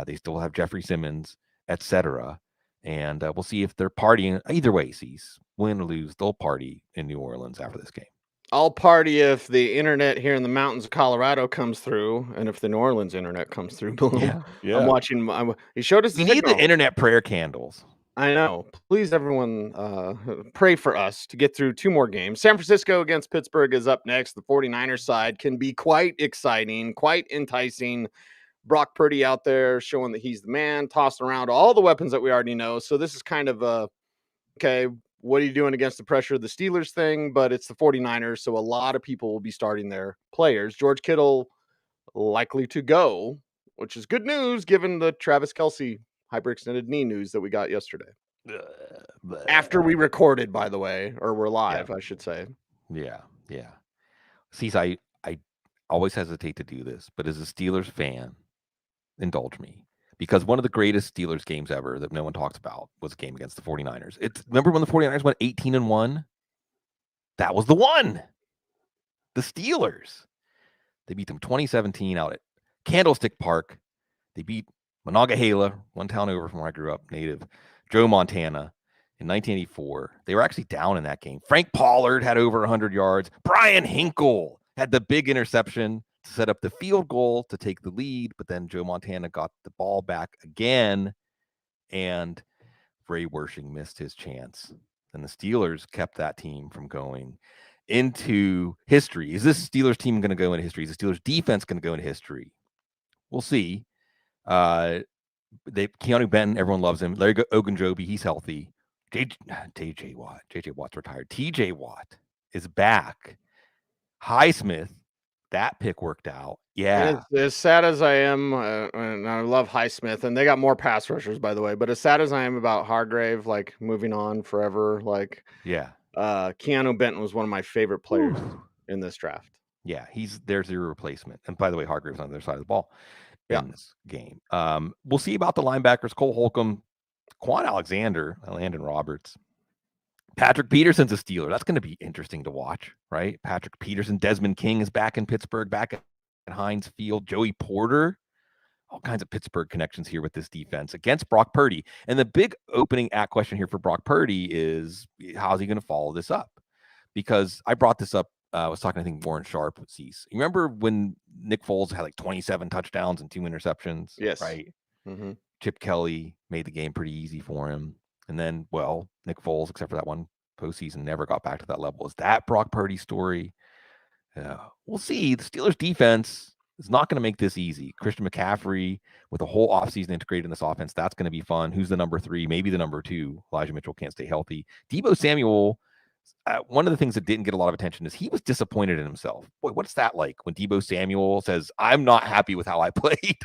They still have Jeffrey Simmons, etc. And we'll see if they're partying. Either way, Cease, win or lose, they'll party in New Orleans after this game. I'll party if the internet here in the mountains of Colorado comes through, and if the New Orleans internet comes through. Boom. Yeah. I'm watching. He showed us. You need the internet prayer candles. I know. Please, everyone, pray for us to get through 2 more games. San Francisco against Pittsburgh is up next. The 49ers side can be quite exciting, quite enticing. Brock Purdy out there showing that he's the man, tossing around all the weapons that we already know. So this is kind of okay, what are you doing against the pressure of the Steelers thing? But it's the 49ers, so a lot of people will be starting their players. George Kittle likely to go, which is good news given the Travis Kelce hyperextended knee news that we got yesterday. After we recorded, by the way, or we're live, I should say. Yeah. See, I always hesitate to do this, but as a Steelers fan, indulge me. Because one of the greatest Steelers games ever that no one talks about was a game against the 49ers. Remember when the 49ers went 18-1? That was the one. The Steelers. They beat them 2017 out at Candlestick Park. They beat Monongahela, one town over from where I grew up, native, Joe Montana, in 1984. They were actually down in that game. Frank Pollard had over 100 yards. Brian Hinkle had the big interception to set up the field goal to take the lead, but then Joe Montana got the ball back again, and Ray Wersching missed his chance. And the Steelers kept that team from going into history. Is this Steelers team going to go into history? Is the Steelers defense going to go into history? We'll see. Keanu Benton, everyone loves him. Larry Ogunjobi, he's healthy. JJ Watt's retired. TJ Watt is back. Highsmith, that pick worked out. Yeah. As sad as I am, and I love Highsmith, and they got more pass rushers, by the way, but as sad as I am about Hargrave, like moving on forever, like Keanu Benton was one of my favorite players in this draft. Yeah, there's your replacement. And by the way, Hargrave's on the other side of the ball in this game. We'll see about the linebackers, Cole Holcomb, Quan Alexander, Landon Roberts. Patrick Peterson's a Steeler. That's going to be interesting to watch, right? Patrick Peterson, Desmond King is back in Pittsburgh, back at Heinz Field. Joey Porter, all kinds of Pittsburgh connections here with this defense against Brock Purdy. And the big opening act question here for Brock Purdy is, how's he going to follow this up? Because I brought this up. I was talking, I think, Warren Sharp with Cease. You remember when Nick Foles had like 27 touchdowns and 2 interceptions? Yes. Right? Mm-hmm. Chip Kelly made the game pretty easy for him. And then, well, Nick Foles, except for that one postseason, never got back to that level. Is that Brock Purdy's story? We'll see. The Steelers defense, is not going to make this easy. Christian McCaffrey with a whole offseason integrated in this offense, that's going to be fun. Who's the number 3? Maybe the number 2. Elijah Mitchell can't stay healthy. Deebo Samuel, one of the things that didn't get a lot of attention is he was disappointed in himself. Boy, what's that like when Deebo Samuel says, I'm not happy with how I played?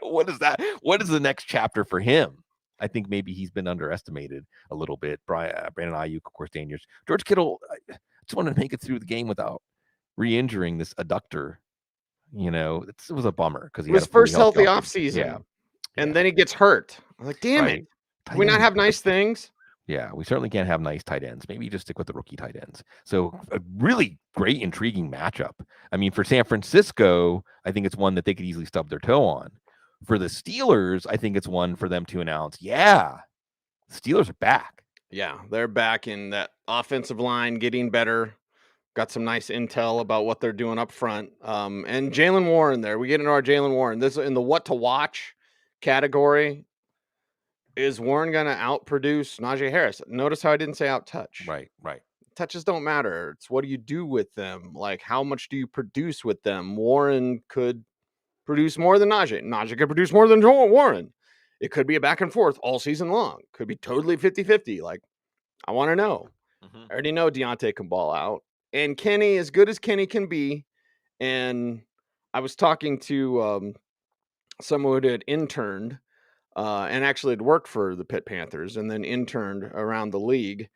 What is that? What is the next chapter for him? I think maybe he's been underestimated a little bit. Brandon Ayuk, of course, dangerous. George Kittle, I just wanted to make it through the game without re-injuring this adductor. It was a bummer because It he had was a fully first healthy offseason. offseason. Yeah. And then he gets hurt. I'm like, damn it. Can we not have nice things? Yeah, we certainly can't have nice tight ends. Maybe just stick with the rookie tight ends. So a really great, intriguing matchup. I mean, for San Francisco, I think it's one that they could easily stub their toe on. For the Steelers, I think it's one for them to announce, yeah, the Steelers are back. Yeah, they're back in that offensive line, getting better. Got some nice intel about what they're doing up front. And Jalen Warren there. We get into our Jalen Warren. This in the what to watch category. Is Warren going to outproduce Najee Harris? Notice how I didn't say outtouch. Right. Touches don't matter. It's what do you do with them? Like, how much do you produce with them? Warren could produce more than Najee. Najee could produce more than Warren. It could be a back and forth all season long. Could be totally 50-50. Like, I want to know. I already know Deontay can ball out. And Kenny, as good as Kenny can be, and I was talking to someone who had interned and actually had worked for the Pitt Panthers and then interned around the league.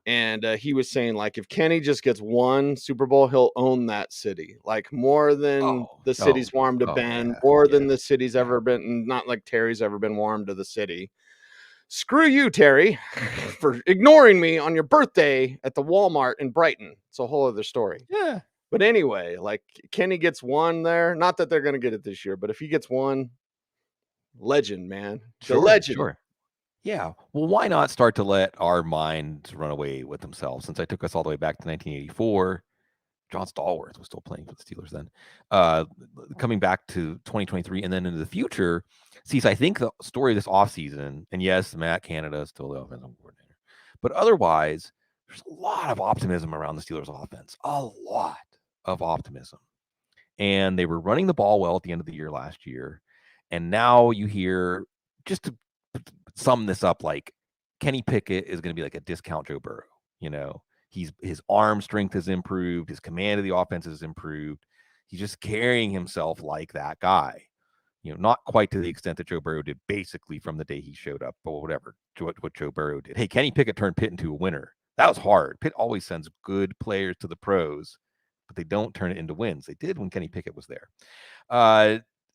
And he was saying, like, if Kenny just gets one Super Bowl, he'll own that city. Like, more than the city's warm to Ben, more than the city's ever been, not like Terry's ever been warm to the city. Screw you, Terry, for ignoring me on your birthday at the Walmart in Brighton. It's a whole other story. Yeah. But anyway, like, Kenny gets one there. Not that they're going to get it this year, but if he gets one, legend, man. The legend. Sure. Yeah. Well, why not start to let our minds run away with themselves? Since I took us all the way back to 1984, John Stallworth was still playing for the Steelers then. Coming back to 2023 and then into the future, so I think the story of this offseason, and yes, Matt Canada is still the offensive coordinator, but otherwise, there's a lot of optimism around the Steelers offense. A lot of optimism. And they were running the ball well at the end of the year last year. And now you hear, just to sum this up, like Kenny Pickett is going to be like a discount Joe Burrow. His arm strength has improved. His command of the offense has improved. He's just carrying himself like that guy. Not quite to the extent that Joe Burrow did basically from the day he showed up, but whatever, what Joe Burrow did. Hey, Kenny Pickett turned Pitt into a winner. That was hard. Pitt always sends good players to the pros, but they don't turn it into wins. They did when Kenny Pickett was there.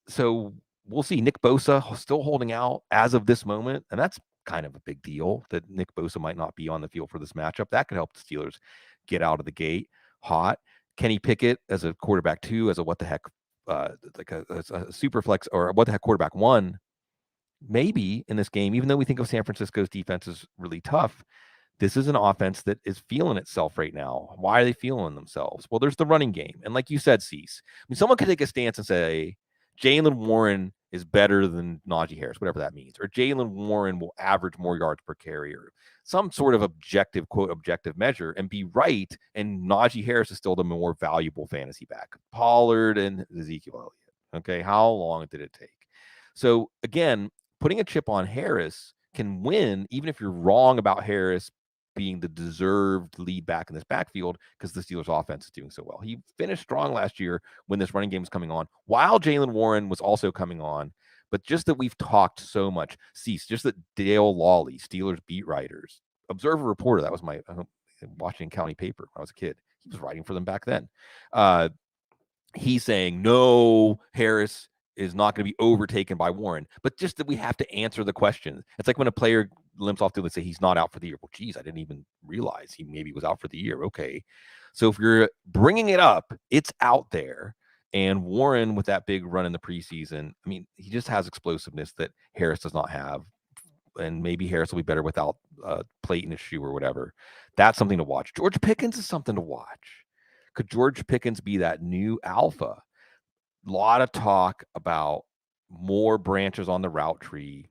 So we'll see. Nick Bosa still holding out as of this moment, and that's kind of a big deal that Nick Bosa might not be on the field for this matchup. That could help the Steelers get out of the gate hot. Kenny Pickett as a quarterback 2, as a what the heck, like a super flex or what the heck quarterback 1, maybe in this game, even though we think of San Francisco's defense is really tough. This is an offense that is feeling itself right now. Why are they feeling themselves? Well, there's the running game. And like you said, Cease, I mean, someone could take a stance and say, Jalen Warren is better than Najee Harris, whatever that means. Or Jalen Warren will average more yards per carry, or some sort of objective, quote, objective measure, and be right. And Najee Harris is still the more valuable fantasy back. Pollard and Ezekiel Elliott. Okay, how long did it take? So again, putting a chip on Harris can win, even if you're wrong about Harris being the deserved lead back in this backfield, because the Steelers offense is doing so well. He finished strong last year when this running game was coming on, while Jalen Warren was also coming on. But just that we've talked so much, just that Dale Lawley, Steelers beat writers, Observer reporter, that was my Washington County paper when I was a kid. He was writing for them back then. He's saying, no, Harris is not going to be overtaken by Warren, but just that we have to answer the question. It's like when a player limps off to and say he's not out for the year. Well, geez, I didn't even realize he maybe was out for the year. Okay. So if you're bringing it up, it's out there. And Warren, with that big run in the preseason, I mean, he just has explosiveness that Harris does not have. And maybe Harris will be better without plate in his shoe or whatever. That's something to watch. George Pickens is something to watch. Could George Pickens be that new alpha? A lot of talk about more branches on the route tree,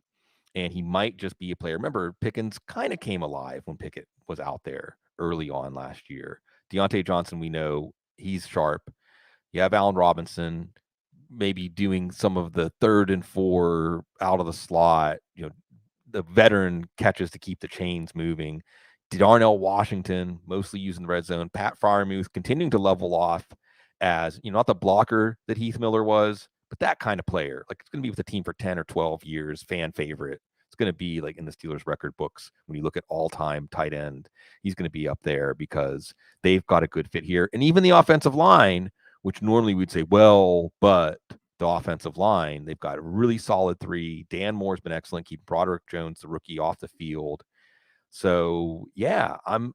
and he might just be a player. Remember, Pickens kind of came alive when Pickett was out there early on last year. Deontay Johnson, we know he's sharp. You have Allen Robinson. maybe doing some of the 3rd and 4 out of the slot, the veteran catches to keep the chains moving. Darnell Washington mostly using the red zone. Pat Freiermuth continuing to level off as, not the blocker that Heath Miller was, but that kind of player. Like, it's going to be with the team for 10 or 12 years, fan favorite. It's going to be like in the Steelers record books when you look at all-time tight end. He's going to be up there because they've got a good fit here. And even the offensive line, which normally we'd say, well, but the offensive line, they've got a really solid 3. Dan Moore's been excellent, keeping Broderick Jones, the rookie, off the field. So, yeah, I'm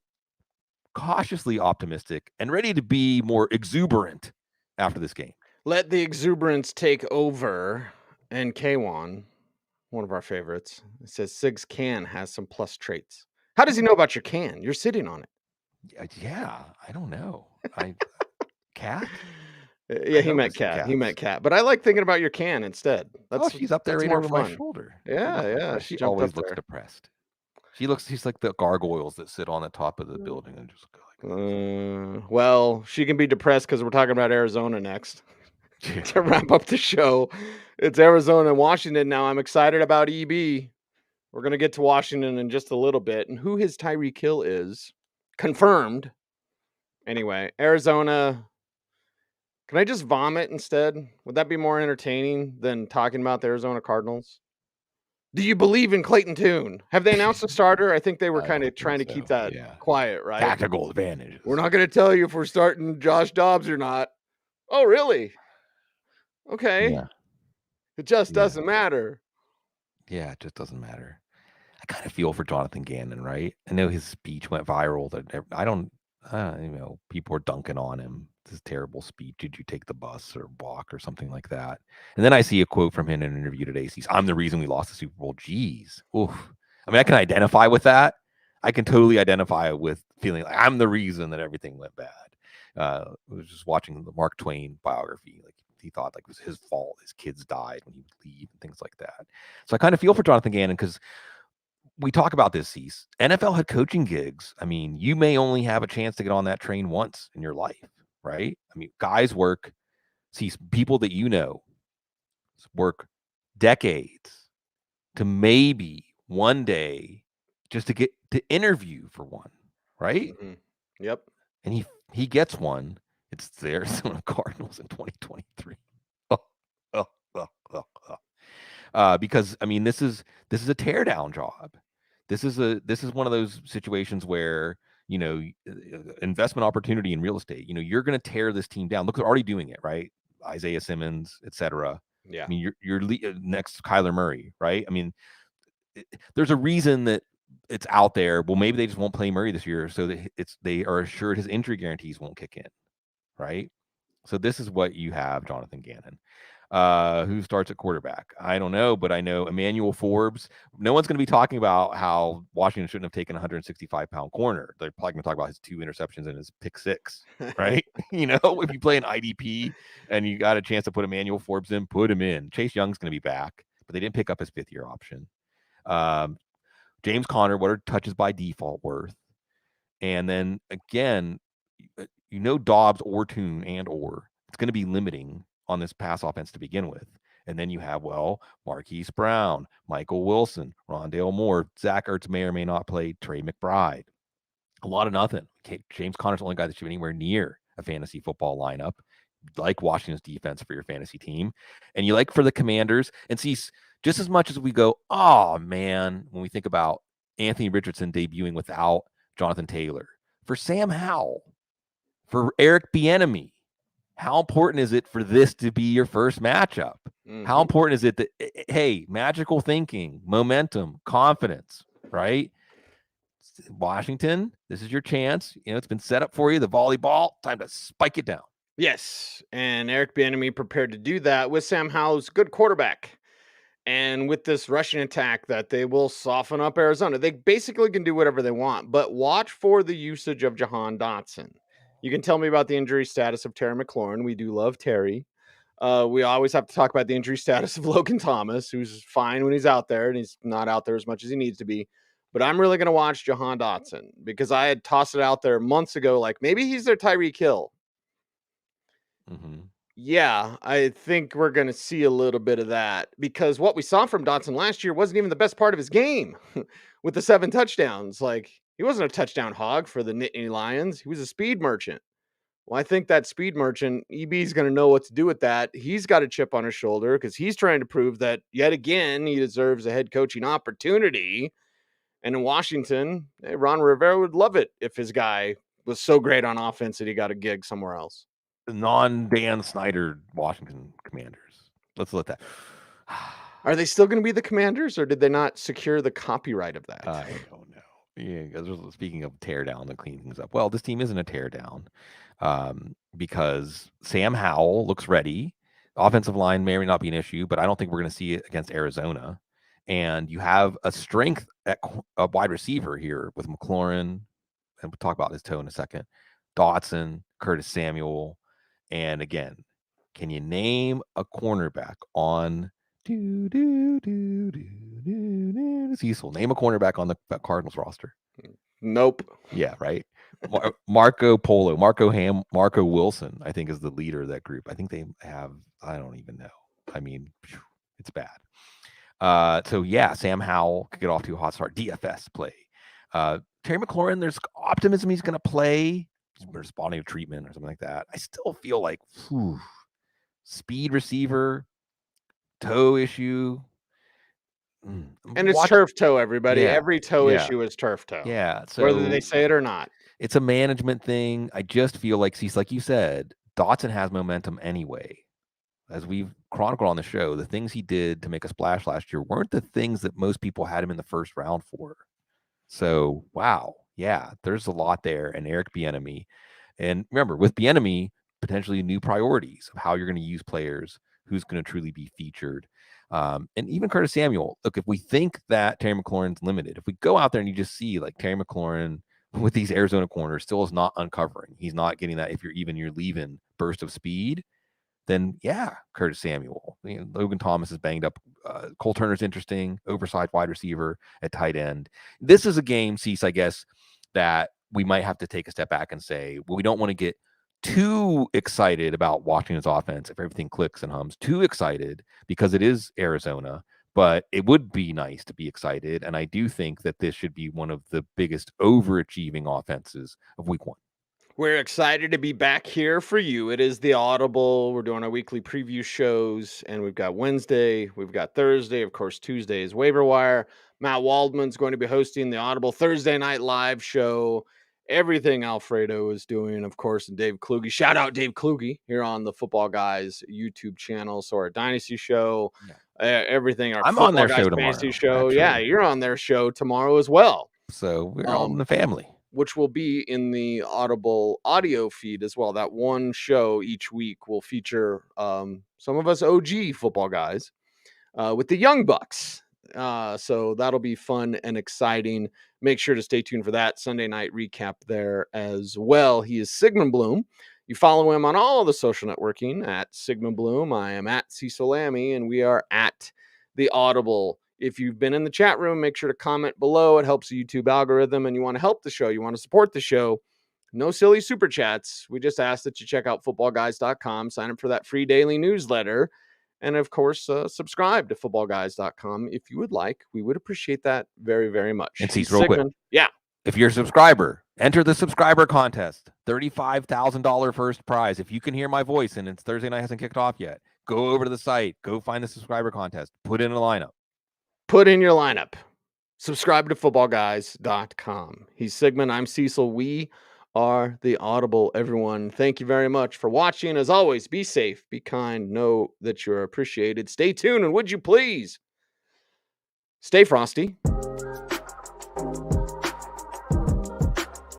cautiously optimistic and ready to be more exuberant after this game. Let the exuberance take over. And K1, one of our favorites, says Sig's can has some plus traits. How does he know about your can? You're sitting on it. Yeah, I don't know. Cat? Yeah, he meant cat. He meant cat. But I like thinking about your can instead. She's up there right over my shoulder. Yeah. She always looks depressed. She's like the gargoyles that sit on the top of the building and just go like. Well, she can be depressed because we're talking about Arizona next. To wrap up the show, it's Arizona and Washington now. I'm excited about EB. We're going to get to Washington in just a little bit. And who his Tyreek Hill is, confirmed. Anyway, Arizona. Can I just vomit instead? Would that be more entertaining than talking about the Arizona Cardinals? Do you believe in Clayton Tune? Have they announced a starter? I think they were kind of trying to keep that quiet, right? Tactical advantage. We're not going to tell you if we're starting Josh Dobbs or not. Oh, really? Okay. Yeah. It just doesn't matter. Yeah, it just doesn't matter. I kind of feel for Jonathan Gannon, right? I know his speech went viral. People are dunking on him. This is terrible speech. Did you take the bus or walk or something like that? And then I see a quote from him in an interview today. He says, I'm the reason we lost the Super Bowl. Jeez. Oof. I mean, I can identify with that. I can totally identify with feeling like I'm the reason that everything went bad. I was just watching the Mark Twain biography. Like, he thought like it was his fault. His kids died when he would leave and things like that. So I kind of feel for Jonathan Gannon because we talk about this, Cecil. NFL head coaching gigs. I mean, you may only have a chance to get on that train once in your life, right? I mean, guys work, people that you know work decades to maybe one day just to get to interview for one, right? Mm-hmm. Yep. And he gets one. It's the Arizona Cardinals in 2023. Because I mean, this is a teardown job. This is one of those situations where investment opportunity in real estate. You're going to tear this team down. Look, they're already doing it, right? Isaiah Simmons, etc. Yeah. I mean, you're next Kyler Murray, right? I mean, there's a reason that it's out there. Well, maybe they just won't play Murray this year, so that they are assured his injury guarantees won't kick in, right? So this is what you have, Jonathan Gannon. Who starts at quarterback? I don't know, but I know Emmanuel Forbes. No one's going to be talking about how Washington shouldn't have taken a 165-pound corner. They're probably going to talk about his 2 interceptions and his pick 6, right? If you play an IDP and you got a chance to put Emmanuel Forbes in, put him in. Chase Young's going to be back, but they didn't pick up his 5th-year option. James Conner, what are touches by default worth? And then again, Dobbs or Tune it's going to be limiting on this pass offense to begin with. And then you have, Marquise Brown, Michael Wilson, Rondale Moore, Zach Ertz may or may not play, Trey McBride. A lot of nothing. James Conner's the only guy that should be anywhere near a fantasy football lineup. Like Washington's defense for your fantasy team. And you like for the Commanders. And see, just as much as we go, oh, man, when we think about Anthony Richardson debuting without Jonathan Taylor, for Sam Howell, for Eric Bieniemy, how important is it for this to be your first matchup? Mm-hmm. How important is it that, hey, magical thinking, momentum, confidence, right? Washington, this is your chance. It's been set up for you, the volleyball, time to spike it down. Yes, and Eric Bieniemy prepared to do that with Sam Howell's good quarterback. And with this rushing attack that they will soften up Arizona. They basically can do whatever they want, but watch for the usage of Jahan Dotson. You can tell me about the injury status of Terry McLaurin. We do love Terry. We always have to talk about the injury status of Logan Thomas, who's fine when he's out there, and he's not out there as much as he needs to be. But I'm really going to watch Jahan Dotson because I had tossed it out there months ago, like maybe he's their Tyreek Hill. Mm-hmm. Yeah, I think we're going to see a little bit of that because what we saw from Dotson last year wasn't even the best part of his game with the 7 touchdowns. Like, he wasn't a touchdown hog for the Nittany Lions. He was a speed merchant. Well, I think that speed merchant, EB's going to know what to do with that. He's got a chip on his shoulder because he's trying to prove that yet again he deserves a head coaching opportunity. And in Washington, Ron Rivera would love it if his guy was so great on offense that he got a gig somewhere else. The non-Dan Snyder Washington Commanders. Let's let that. Are they still going to be the Commanders, or did they not secure the copyright of that? I don't know. Yeah, speaking of tear down and clean things up. Well, this team isn't a tear down because Sam Howell looks ready. Offensive line may or may not be an issue, but I don't think we're going to see it against Arizona. And you have a strength at a wide receiver here with McLaurin, and we'll talk about his toe in a second. Dotson, Curtis Samuel, and again, can you name a cornerback on Cecil? Name a cornerback on the Cardinals roster. Nope. Yeah, right. Marco Wilson, I think, is the leader of that group. I think they have, I don't even know. I mean, it's bad. So yeah, Sam Howell could get off to a hot start. DFS play. Terry McLaurin, there's optimism he's going to play. He's responding to treatment or something like that. I still feel like speed receiver, toe issue. And it's turf toe, everybody. Yeah, Every toe issue is turf toe. Yeah. So whether they say it or not. It's a management thing. I just feel like, like you said, Dotson has momentum anyway. As we've chronicled on the show, the things he did to make a splash last year weren't the things that most people had him in the first round for. So, wow. Yeah, there's a lot there. And Eric Bieniemy. And remember, with Bieniemy, potentially new priorities of how you're going to use players, who's going to truly be featured. And even Curtis Samuel. Look, if we think that Terry McLaurin's limited, if we go out there and you just see like Terry McLaurin with these Arizona corners still is not uncovering, he's not getting that if you're leaving burst of speed, then yeah, Curtis Samuel. Logan Thomas is banged up. Cole Turner's interesting, oversized wide receiver at tight end. This is a game, Cease, I guess, that we might have to take a step back and say, well, we don't want to get too excited about Washington's offense if everything clicks and hums. Too excited because it is Arizona, but it would be nice to be excited. And I do think that this should be one of the biggest overachieving offenses of week one. We're excited to be back here for you. It is the Audible. We're doing our weekly preview shows, and we've got Wednesday, we've got Thursday, of course, Tuesday is Waiver Wire. Matt Waldman's going to be hosting the Audible Thursday Night Live show. Everything Alfredo is doing, of course, and Dave Kluge. Shout out Dave Kluge here on the Football Guys YouTube channel. So our Dynasty show, everything. Our I'm Football on their Guys show tomorrow. Fantasy show. Actually. Yeah, you're on their show tomorrow as well. So we're all in the family. Which will be in the Audible audio feed as well. That one show each week will feature some of us OG football guys with the Young Bucks. So that'll be fun and exciting. Make sure to stay tuned for that Sunday night recap there as well. He is Sigmund Bloom. You follow him on all the social networking at Sigmund Bloom. I am at Cecil Lammey, and we are at the Audible. If you've been in the chat room, make sure to comment below. It helps the YouTube algorithm, and you want to help the show, you want to support the show. No silly super chats. We just ask that you check out footballguys.com, sign up for that free daily newsletter, and of course, subscribe to footballguys.com if you would like. We would appreciate that very, very much. And see, real quick. Yeah. If you're a subscriber, enter the subscriber contest. $35,000 first prize. If you can hear my voice and it's Thursday night hasn't kicked off yet, go over to the site, go find the subscriber contest, put in a lineup. Put in your lineup. Subscribe to footballguys.com. He's Sigmund. I'm Cecil. We are the Audible, everyone. Thank you very much for watching. As always, be safe, be kind, know that you're appreciated. Stay tuned, and would you please stay frosty.